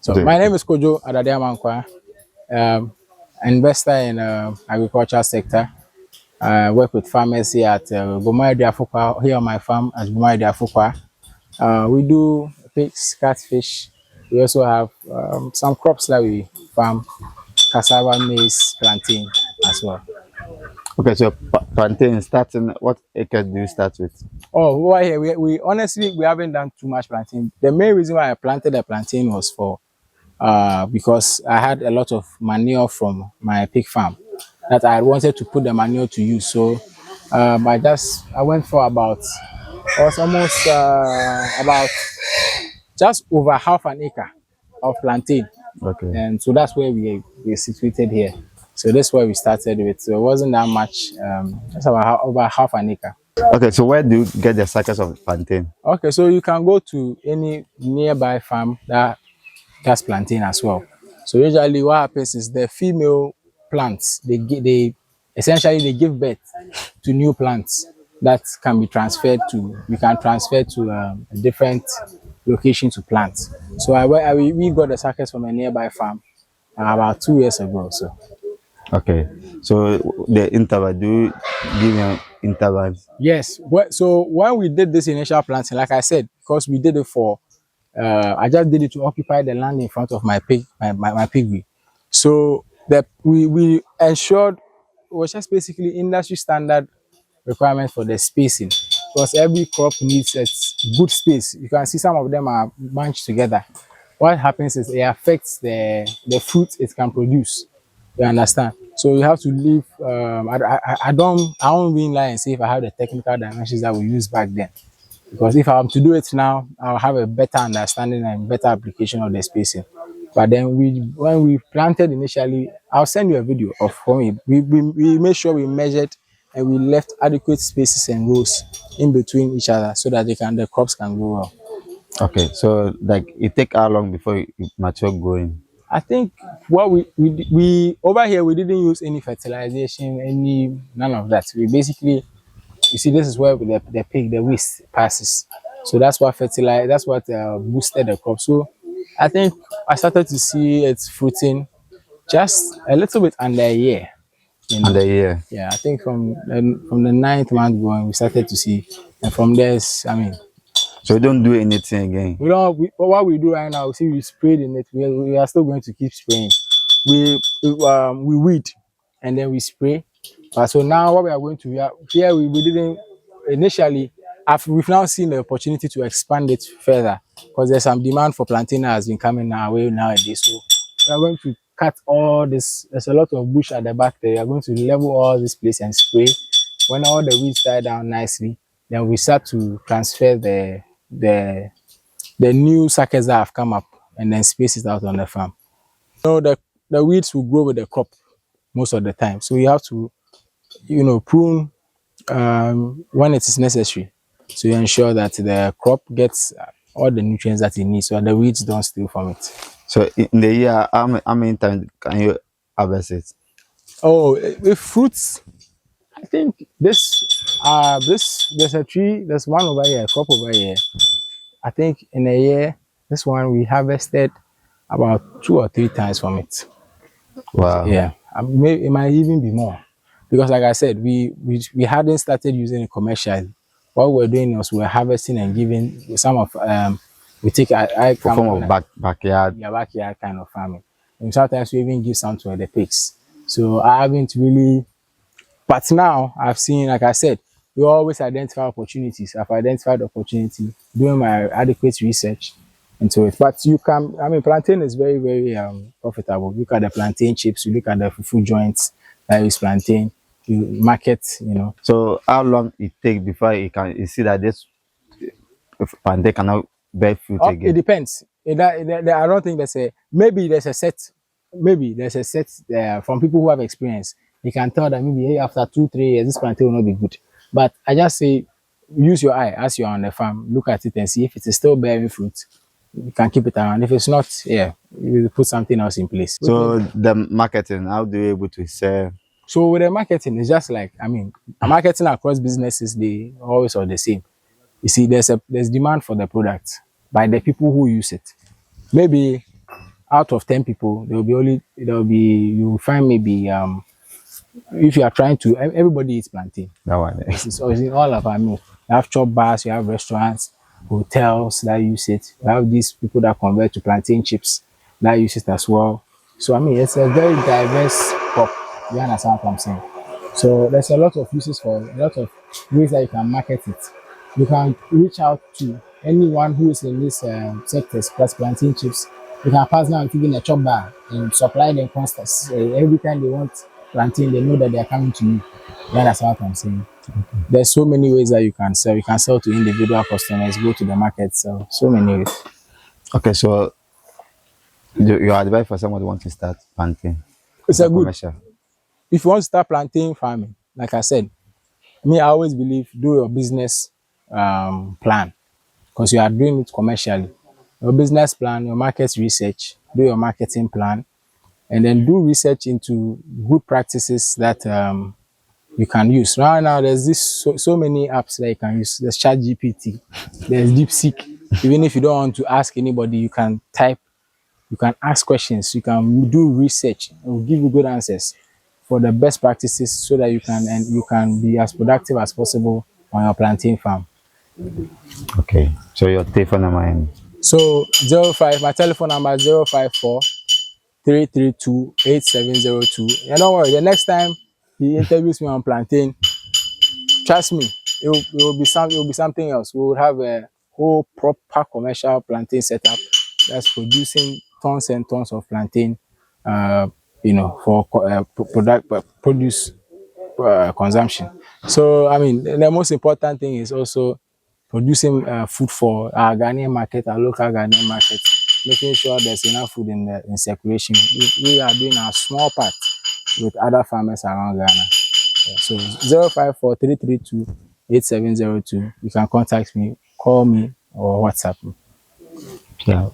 So my name is Kojo Adadiamankwa, investor in agricultural sector. I work with farmers here at Bomaidi Afukwa, here on my farm at Bomaidi Afukwa. We do pigs, catfish. We also have some crops that we farm, cassava, maize, plantain as well. Okay, so plantain starting, what acre do you start with? Oh, over here, we honestly, we haven't done too much plantain. The main reason why I planted the plantain was for because I had a lot of manure from my pig farm that I wanted to put the manure to use. So I went for about, it was almost about just over half an acre of plantain. Okay. And so that's where we're situated here. So that's where we started with. So it wasn't that much, just about over half an acre. Okay, so where do you get the suckers of plantain? Okay, so you can go to any nearby farm that does plantain as well. So usually what happens is the female plants, they essentially they give birth to new plants that can be transferred to, you can transfer to a different location to plant. So we got the suckers from a nearby farm about 2 years ago. So Okay, so the interval, do you give them intervals? yes, so when we did this initial planting, like I said, because we did it for I just did it to occupy the land in front of my piggery. So that we ensured, it was just basically industry standard requirement for the spacing, because every crop needs a good space. You can see some of them are bunched together. What happens is it affects the fruit it can produce. You understand? So you have to leave. I don't really lie and say if I have the technical dimensions that we used back then, because if I am to do it now, I'll have a better understanding and better application of the spacing. But then when we planted initially, I'll send you a video of when we made sure we measured and we left adequate spaces and rows in between each other so that the crops can grow well. Okay, so like it take how long before it mature growing? I think what we over here, we didn't use any fertilization, none of that. We basically, you see, this is where the waste passes. So that's what boosted the crop. So I think I started to see it fruiting just a little bit under a year. Under a year? Yeah, I think from the 9th month going, we started to see, and from there, so we don't do anything again? What we do right now, see, we sprayed in it. We are still going to keep spraying. We weed and then we spray. So now what we are going to here, we didn't initially. We've now seen the opportunity to expand it further because there's some demand for plantain that has been coming our way nowadays. So we are going to cut all this. There's a lot of bush at the back there. We are going to level all this place and spray. When all the weeds die down nicely, then we start to transfer the new suckers that have come up and then space it out on the farm. So the weeds will grow with the crop most of the time. So you have to, prune when it is necessary to ensure that the crop gets all the nutrients that it needs so the weeds don't steal from it. So in the year, how many times can you harvest it? Oh, with fruits, I think there's a tree, there's one over here, a crop over here. I think in a year, this one we harvested about 2 or 3 times from it. Wow. Yeah, it might even be more, because like I said, we hadn't started using it commercially. What we're doing was we're harvesting and giving some of we take form of backyard. Yeah, backyard kind of farming. And sometimes we even give some to the pigs. So I haven't really, but now I've seen, like I said, we always identify opportunities. I've identified opportunity, doing my adequate research into it. But plantain is very, very profitable. Look at the plantain chips, you look at the fufu joints that is plantain, you market, So how long it take before you see that this plantain cannot bear fruit again? It depends. I don't think there's a set from people who have experience. You can tell that maybe hey, after 2-3 years, this plantain will not be good. But I just say, use your eye as you're on the farm, look at it and see if it is still bearing fruit. You can keep it around. If it's not, you will put something else in place. So the marketing, how do you able to sell? So with the marketing, it's just like, marketing across businesses, they always are the same. You see, there's demand for the product by the people who use it. Maybe out of 10 people, you will find maybe if you are trying to, everybody eats plantain. That one. It's in all of our meals. You have chop bars, you have restaurants, hotels that use it. You have these people that convert to plantain chips that use it as well. So I mean, it's a very diverse crop. You understand what I'm saying? So there's a lot of uses for a lot of ways that you can market it. You can reach out to anyone who is in this sectors plus plantain chips. You can pass down giving a chop bar and supply them constants. Every time they want plantain, they know that they are coming to you. You understand what I'm saying? There's so many ways that you can sell. You can sell to individual customers, go to the market, sell. So many ways. Okay, so your advice for someone who wants to start planting It's as a a good. commercial. If you want to start plantain farming, like I said, me, I always believe do your business plan because you are doing it commercially. Your business plan, your market research, do your marketing plan, and then do research into good practices that you can use. Right now, there's so many apps that you can use. There's ChatGPT, there's DeepSeek. Even if you don't want to ask anybody, you can type, you can ask questions, you can do research. It will give you good answers for the best practices so that you can be as productive as possible on your plantain farm. Okay, so your telephone number and So 05, my telephone number is 054 332 8702. And don't worry, the next time he interviews me on plantain, trust me, it will be something else. We will have a whole proper commercial plantain setup that's producing tons and tons of plantain, uh, for produce consumption. So I mean, the most important thing is also producing food for our Ghanaian market, our local Ghanaian market, making sure there's enough food in circulation. We are doing a small part with other farmers around Ghana. So 054332 8702. You can contact me, call me, or WhatsApp me. yeah.